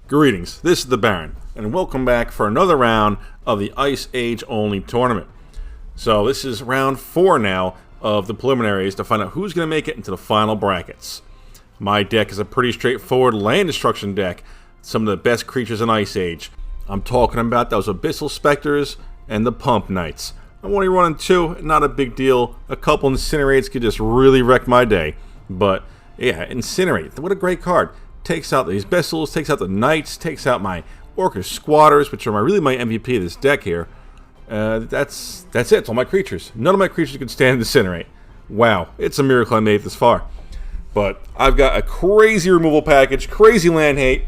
Greetings, this is the Baron, and welcome back for another round of the Ice Age only tournament. So this is round 4 now of the preliminaries to find out who's going to make it into the final brackets. My deck is a pretty straightforward land destruction deck, some of the best creatures in Ice Age. I'm talking about those Abyssal Specters and the Pump Knights. I'm only running 2, not a big deal. A couple Incinerates could just really wreck my day. But yeah, Incinerate, what a great card. Takes out these Abyssals, takes out the Knights, takes out my Orcish Squatters, which are really my MVP of this deck here. That's it. It's all my creatures. None of my creatures can stand Incinerate. Wow, it's a miracle I made it this far. But I've got a crazy removal package, crazy land hate,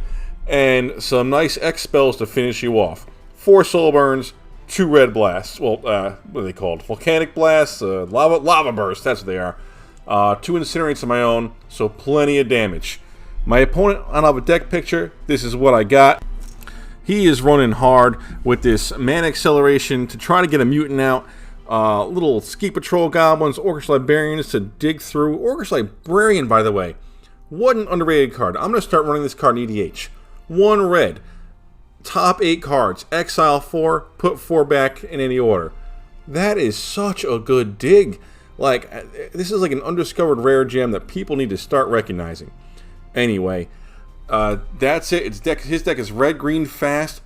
and some nice X spells to finish you off. 4 Soul Burns, 2 Red Blasts. Well, what are they called? Volcanic Blasts, Lava Bursts, that's what they are. 2 Incinerates of my own, so plenty of damage. My opponent, I don't have a deck picture. This is what I got. He is running hard with this Mana Acceleration to try to get a mutant out. Little Ski Patrol Goblins, Orcish Librarians to dig through. Orcish Librarian, by the way, what an underrated card. I'm going to start running this card in EDH. 1 red. Top 8 cards. Exile 4, put 4 back in any order. That is such a good dig. Like, this is like an undiscovered rare gem that people need to start recognizing. Anyway, that's it. His deck is red, green, fast,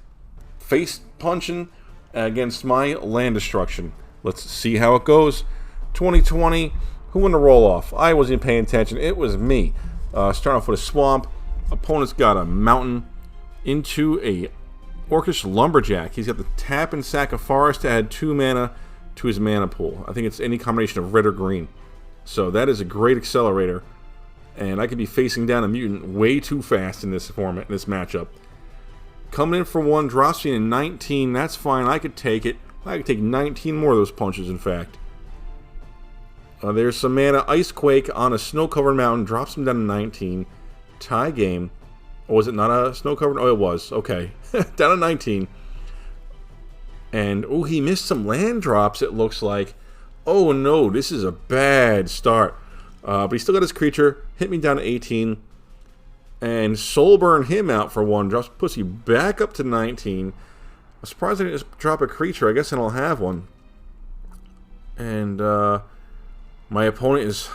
face punching against my land destruction. Let's see how it goes. 2020, who won the roll off? I wasn't even paying attention. It was me. Starting off with a swamp. Opponent's got a mountain into a Orcish Lumberjack. He's got the tap and sack of forest to add 2 mana to his mana pool. I think it's any combination of red or green. So that is a great accelerator. And I could be facing down a mutant way too fast in this format, in this matchup. Coming in for 1, drops me in 19. That's fine. I could take it. I could take 19 more of those punches, in fact. There's some mana. Ice Quake on a snow-covered mountain. Drops him down to 19. Tie game. Oh, was it not a snow-covered? Oh, it was. Okay. Down to 19. And, oh, he missed some land drops, it looks like. Oh, no. This is a bad start. But he still got his creature, hit me down to 18, and soul burn him out for 1, drops Pussy back up to 19. I'm surprised I didn't just drop a creature. I guess I don't have one. And my opponent is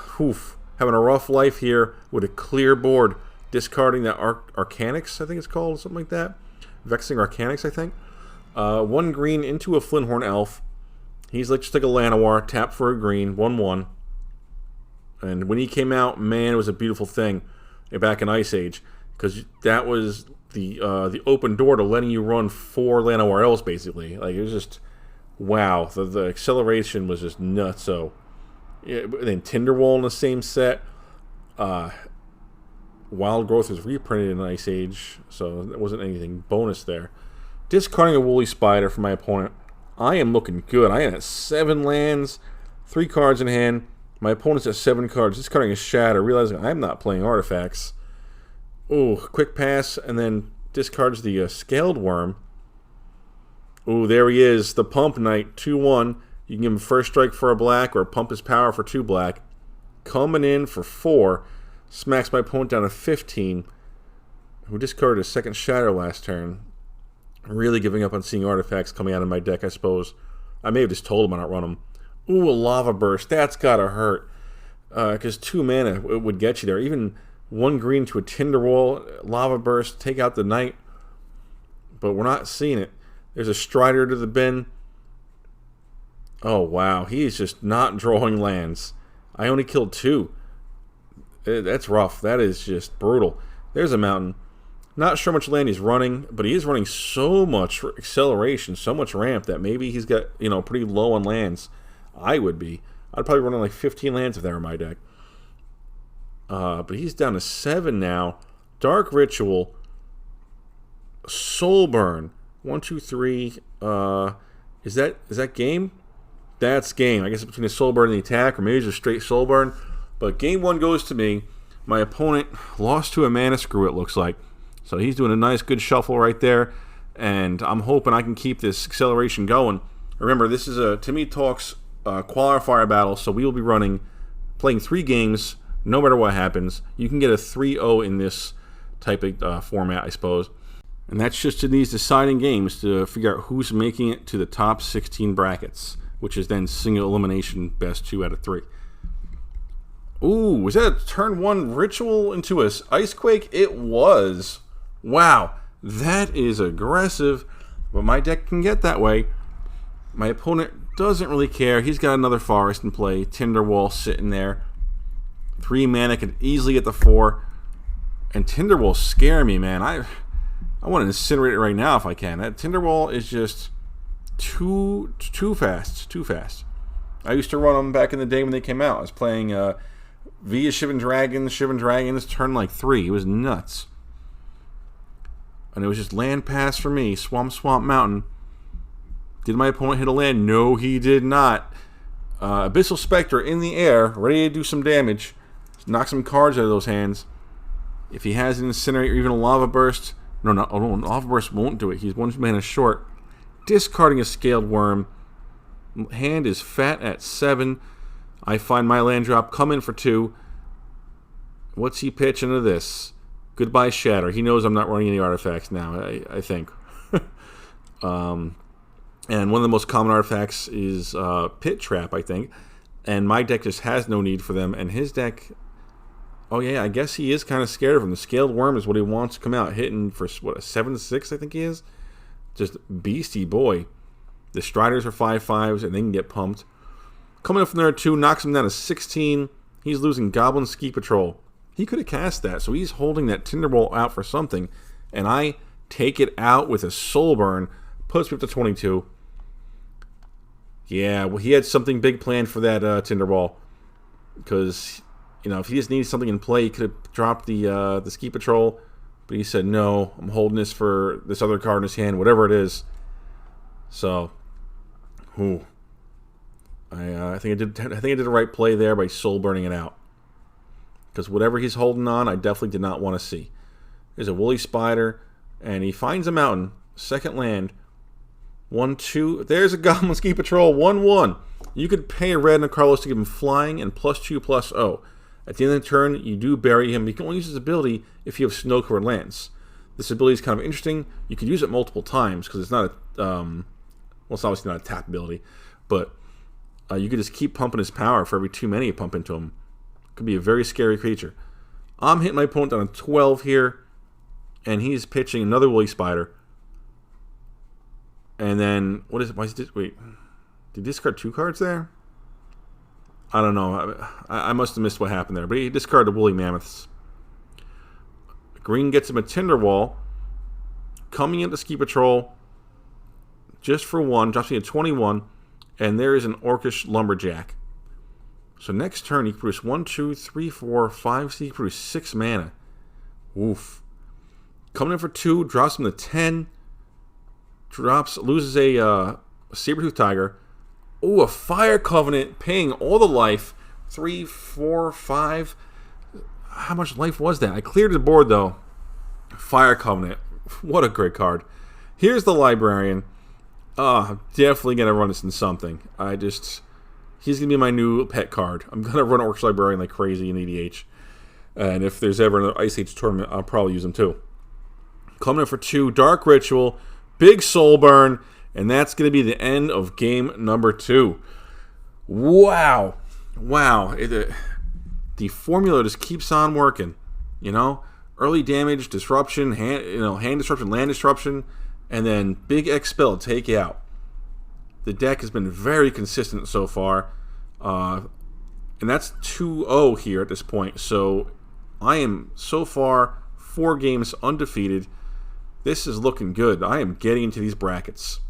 having a rough life here with a clear board, discarding that Arcanics, I think it's called, something like that. Vexing Arcanics, I think. 1 green into a Flinthorn Elf. He's like just like a Llanowar, tap for a green, 1/1. And when he came out, man, it was a beautiful thing back in Ice Age, because that was the open door to letting you run 4 Llanowar Elves, basically. Like, it was just, wow. The acceleration was just nuts. So, yeah, then Tinderwall in the same set. Wild Growth was reprinted in Ice Age, so there wasn't anything bonus there. Discarding a Woolly Spider for my opponent. I am looking good. I am at 7 lands, 3 cards in hand. My opponent's at 7 cards, discarding a Shatter, realizing I'm not playing artifacts. Ooh, quick pass, and then discards the Scaled Worm. Ooh, there he is, the Pump Knight, 2/1. You can give him first strike for a black, or pump his power for 2 black. Coming in for 4, smacks my opponent down to 15, who discarded a second Shatter last turn. Really giving up on seeing artifacts coming out of my deck, I suppose. I may have just told him I don't run them. Ooh, a Lava Burst. That's gotta hurt. Because 2 mana would get you there. Even 1 green to a Tinderwall, Lava Burst, take out the Knight. But we're not seeing it. There's a Strider to the bin. Oh, wow. He's just not drawing lands. I only killed 2. That's rough. That is just brutal. There's a mountain. Not sure how much land he's running, but he is running so much acceleration, so much ramp, that maybe he's got, pretty low on lands. I would be. I'd probably run like 15 lands if that were my deck. But he's down to 7 now. Dark Ritual. Soul Burn. 1, 2, 3. Is that game? That's game. I guess it's between the Soul Burn and the attack, or maybe it's a straight Soul Burn. But game 1 goes to me. My opponent lost to a Mana Screw, it looks like. So he's doing a nice, good shuffle right there. And I'm hoping I can keep this acceleration going. Remember, this is a Timmy Talks qualifier battle, so we will be playing 3 games, no matter what happens. You can get a 3-0 in this type of format, I suppose. And that's just in these deciding games to figure out who's making it to the top 16 brackets, which is then single elimination best 2 out of 3. Ooh, was that a turn 1 ritual into a Icequake? It was. Wow, that is aggressive, but my deck can get that way. My opponent doesn't really care. He's got another forest in play. Tinderwall sitting there. 3 mana could easily get the 4. And Tinderwall scare me, man. I want to incinerate it right now if I can. That Tinderwall is just too fast. Too fast. I used to run them back in the day when they came out. I was playing via Shivan Dragons, turn like 3. It was nuts. And it was just land pass for me. Swamp Mountain. Did my opponent hit a land? No, he did not. Abyssal Spectre in the air, ready to do some damage. Knock some cards out of those hands. If he has an Incinerate or even a Lava Burst, no, Lava Burst won't do it. He's 1 mana short. Discarding a Scaled Worm. Hand is fat at 7. I find my land drop, come in for 2. What's he pitching to this? Goodbye Shatter. He knows I'm not running any artifacts now, I think. And one of the most common artifacts is Pit Trap, I think. And my deck just has no need for them. And his deck, oh yeah, I guess he is kind of scared of him. The Scaled Worm is what he wants to come out hitting for, what, a 7/6, I think he is? Just beastie boy. The Striders are 5/5s, and they can get pumped. Coming up from there, 2, knocks him down to 16. He's losing Goblin Ski Patrol. He could have cast that, so he's holding that Tinderwall out for something. And I take it out with a Soul Burn. Puts me up to 22. Yeah, well, he had something big planned for that Tinderwall. Because, you know, if he just needed something in play, he could have dropped the Ski Patrol. But he said, no, I'm holding this for this other card in his hand, whatever it is. So, I think I did the right play there by soul burning it out. Because whatever he's holding on, I definitely did not want to see. There's a Woolly Spider, and he finds a mountain. Second land. 1/2. There's a Goblin Ski Patrol. 1/1. You could pay a red and a Carlos to give him flying and +2/+0. At the end of the turn, you do bury him. You can only use his ability if you have snow-covered lands. This ability is kind of interesting. You could use it multiple times because it's not a well, it's obviously not a tap ability, but you could just keep pumping his power for every 2 mana you pump into him. Could be a very scary creature. I'm hitting my opponent down on 12 here, and he's pitching another Woolly Spider. And then, what is it? Why is this? Wait, did he discard 2 cards there? I don't know. I must have missed what happened there. But he discarded the Woolly Mammoths. Green gets him a Tinderwall. Coming into Ski Patrol. Just for 1. Drops me a 21. And there is an Orcish Lumberjack. So next turn, he can produce 1, 2, 3, 4, 5. So he can produce 6 mana. Oof. Coming in for 2. Drops him to 10. Loses a Sabertooth Tiger. Ooh, a Fire Covenant, paying all the life. 3, 4, 5. How much life was that? I cleared the board, though. Fire Covenant. What a great card. Here's the Librarian. Definitely going to run this in something. He's going to be my new pet card. I'm going to run Orcish Librarian like crazy in EDH. And if there's ever another Ice Age tournament, I'll probably use him too. Coming in for 2, Dark Ritual. Big Soul Burn. And that's going to be the end of game number 2. Wow. The formula just keeps on working. You know? Early damage, disruption, hand disruption, land disruption, and then big X spell to take you out. The deck has been very consistent so far. And that's 2-0 here at this point. So I am so far 4 games undefeated. This is looking good. I am getting into these brackets.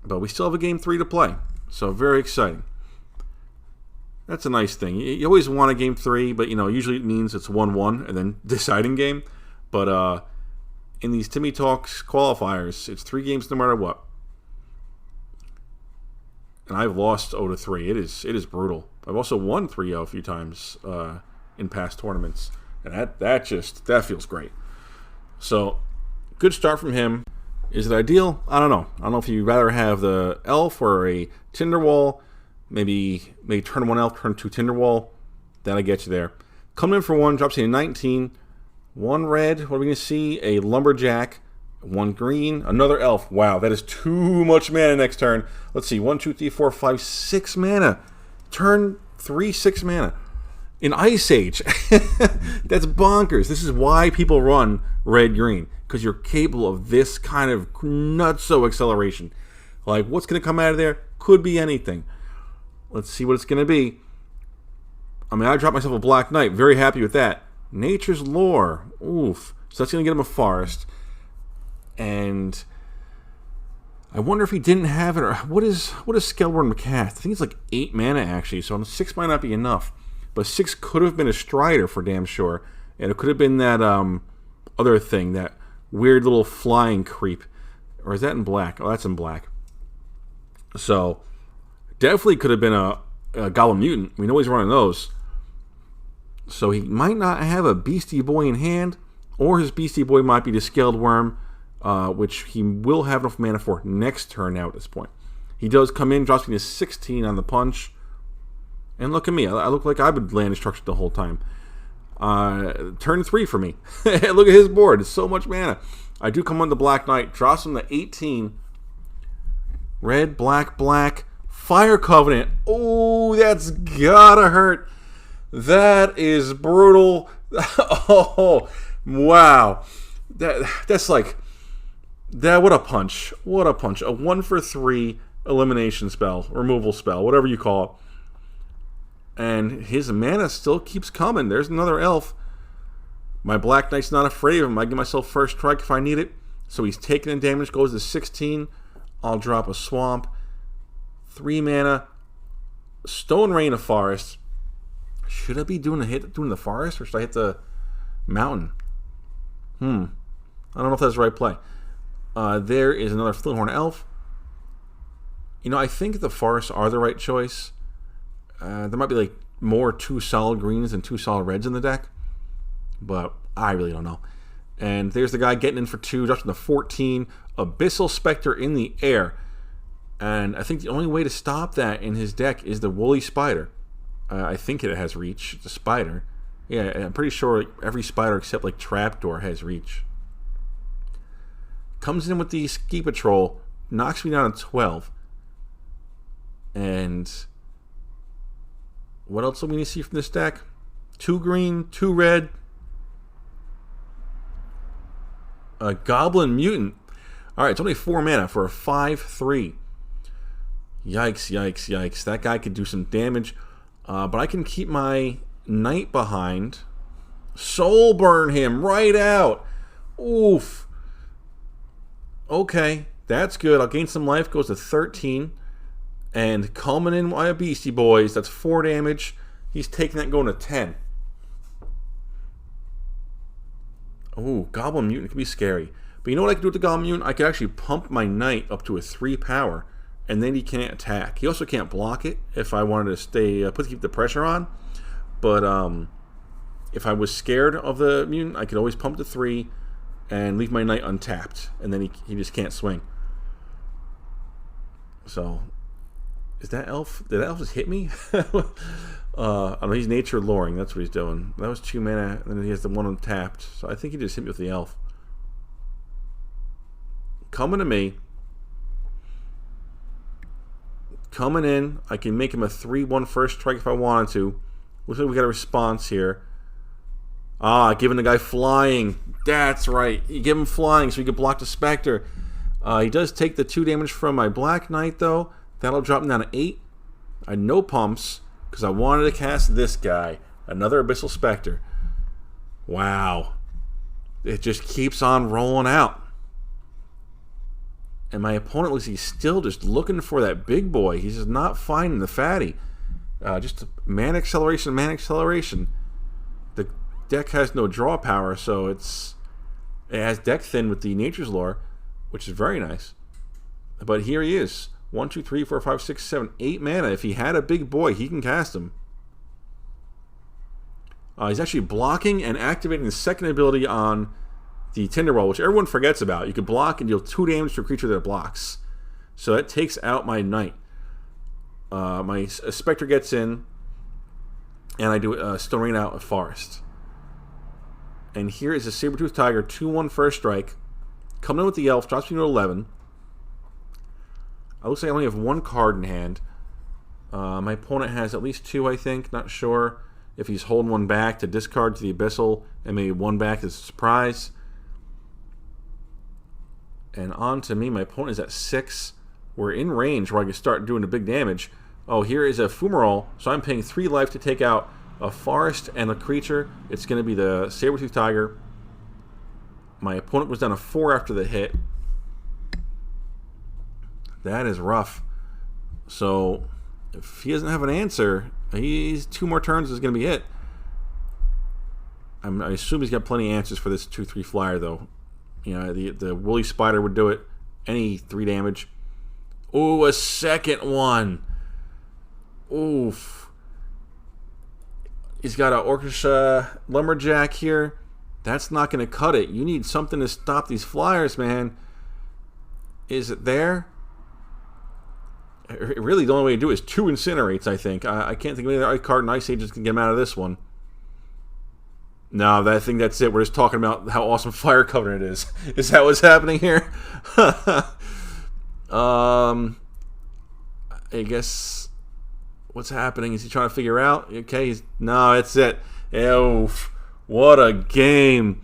But we still have a game 3 to play. So very exciting. That's a nice thing. You always want a game 3, but usually it means it's 1-1 and then deciding game. But in these Timmy Talks qualifiers, it's 3 games no matter what. And I've lost 0-3. It is brutal. I've also won 3-0 a few times in past tournaments. And that feels great. So, good start from him. Is it ideal? I don't know. I don't know if you'd rather have the Elf or a Tinderwall. Maybe turn 1 Elf, turn 2 Tinderwall. That'll get you there. Coming in for 1, drops you to 19. 1 red. What are we going to see? A lumberjack. 1 green. Another elf. Wow, that is too much mana next turn. Let's see. 1, 2, 3, 4, 5, 6 mana. Turn 3, 6 mana. In Ice Age. That's bonkers. This is why people run red-green. Because you're capable of this kind of nutso acceleration. Like, what's going to come out of there? Could be anything. Let's see what it's going to be. I mean, I dropped myself a Black Knight. Very happy with that. Nature's Lore. Oof. So that's going to get him a forest. And I wonder if he didn't have it. Or what is Skeleworm cast? I think it's like 8 mana, actually. So 6 might not be enough. But 6 could have been a Strider for damn sure. And it could have been that other thing. That weird little flying creep. Or is that in black? Oh, that's in black. So definitely could have been a Goblin Mutant. We know he's running those. So he might not have a Beastie Boy in hand, or his Beastie Boy might be the Scaled Worm, which he will have enough mana for next turn now at this point. He does come in, drops me to 16 on the punch. And look at me. I look like I would land destruction the whole time. Turn 3 for me. Look at his board. It's so much mana. I do come on the Black Knight, drops him to 18. Red, black, black. Fire Covenant. Oh, that's gotta hurt. That is brutal. Oh, wow. That's like that. What a punch. What a punch. A 1 for 3 elimination spell, removal spell, whatever you call it. And his mana still keeps coming. There's another elf. My Black Knight's not afraid of him. I give myself first strike if I need it. So he's taking the damage, goes to 16. I'll drop a swamp. 3 mana. Stone Rain of Forest. Should I be doing the forest, or should I hit the mountain? I don't know if that's the right play. There is another Flinthorn Elf. You know, I think the forests are the right choice. There might be like more 2 solid greens and 2 solid reds in the deck, but I really don't know. And there's the guy getting in for 2, drops to 14. Abyssal Spectre in the air. And I think the only way to stop that in his deck is the Woolly Spider. I think it has reach. It's a spider. Yeah, I'm pretty sure every spider except like Trapdoor has reach. Comes in with the Ski Patrol, knocks me down to 12. And what else do we need to see from this deck? 2 green, 2 red. A Goblin Mutant. Alright, it's only 4 mana for a 5/3. Yikes, yikes, yikes. That guy could do some damage. But I can keep my Knight behind. Soul Burn him right out. Oof. Okay, that's good. I'll gain some life. Goes to 13. And coming in my Beastie Boys. That's 4 damage. He's taking that and going to 10. Ooh, Goblin Mutant can be scary. But you know what I can do with the Goblin Mutant? I can actually pump my Knight up to a 3 power. And then he can't attack. He also can't block it if I wanted to stay, keep the pressure on. But if I was scared of the mutant, I could always pump to 3 and leave my Knight untapped. And then he just can't swing. So, is that elf? Did that elf just hit me? I know he's nature luring. That's what he's doing. That was 2 mana, and then he has the 1 untapped. So I think he just hit me with the elf. Coming to me. Coming in, I can make him a 3/1 first strike if I wanted to. Looks like we got a response here. Giving the guy flying. That's right. You give him flying so he can block the Spectre. He does take the 2 damage from my Black Knight, though. That'll drop him down to 8. I had no pumps because I wanted to cast this guy. Another Abyssal Spectre. Wow. It just keeps on rolling out. And my opponent looks, he's still just looking for that big boy. He's just not finding the fatty. Just mana acceleration, mana acceleration. The deck has no draw power, so it has deck thin with the Nature's Lore, which is very nice. But here he is. 1, 2, 3, 4, 5, 6, 7, 8 mana. If he had a big boy, he can cast him. He's actually blocking and activating the second ability on the Tinderwall, which everyone forgets about. You can block and deal 2 damage to a creature that blocks. So that takes out my Knight. My Spectre gets in, and I do Stone Rain out a Forest. And here is a Saber-Tooth Tiger, 2-1 first strike. Coming in with the Elf, drops me to 11. I looks like I only have one card in hand. My opponent has at least 2, I think. Not sure if he's holding one back to discard to the Abyssal, and maybe one back as a surprise. And on to me, my opponent is at 6. We're in range where I can start doing the big damage. Oh, here is a Fumarole, so I'm paying 3 life to take out a forest and a creature. It's going to be the Saber-Tooth Tiger. My opponent was down to 4 after the hit. That is rough. So if he doesn't have an answer, he's 2 more turns is going to be hit. I assume he's got plenty of answers for this 2/3 flyer, though. You know, the Woolly Spider would do it. Any 3 damage. Ooh, a second one. Oof. He's got an Orcish Lumberjack here. That's not going to cut it. You need something to stop these flyers, man. Is it there? Really, the only way to do it is 2 Incinerates, I think. I can't think of any other card in Ice Age that can get him out of this one. No, I think that's it. We're just talking about how awesome Fire Covenant is. Is that what's happening here? I guess what's happening is he trying to figure out. Okay, no, that's it. Oof, what a game.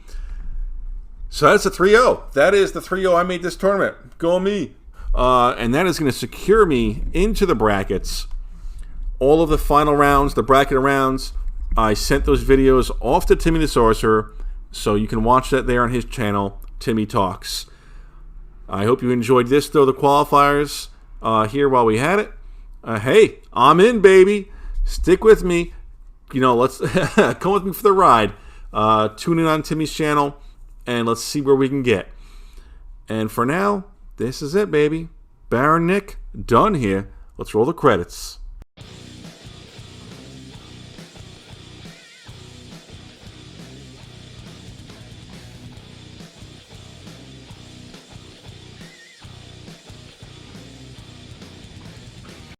So that's a 3-0. That is the 3-0 I made this tournament. Go me. And that is going to secure me into the brackets. All of the final rounds, the bracket rounds, I sent those videos off to Timmy the Sorcerer, so you can watch that there on his channel, Timmy Talks. I hope you enjoyed this, though, the qualifiers here while we had it. Hey, I'm in, baby. Stick with me. You know, let's come with me for the ride. Tune in on Timmy's channel, and let's see where we can get. And for now, this is it, baby. Baron Nick, done here. Let's roll the credits.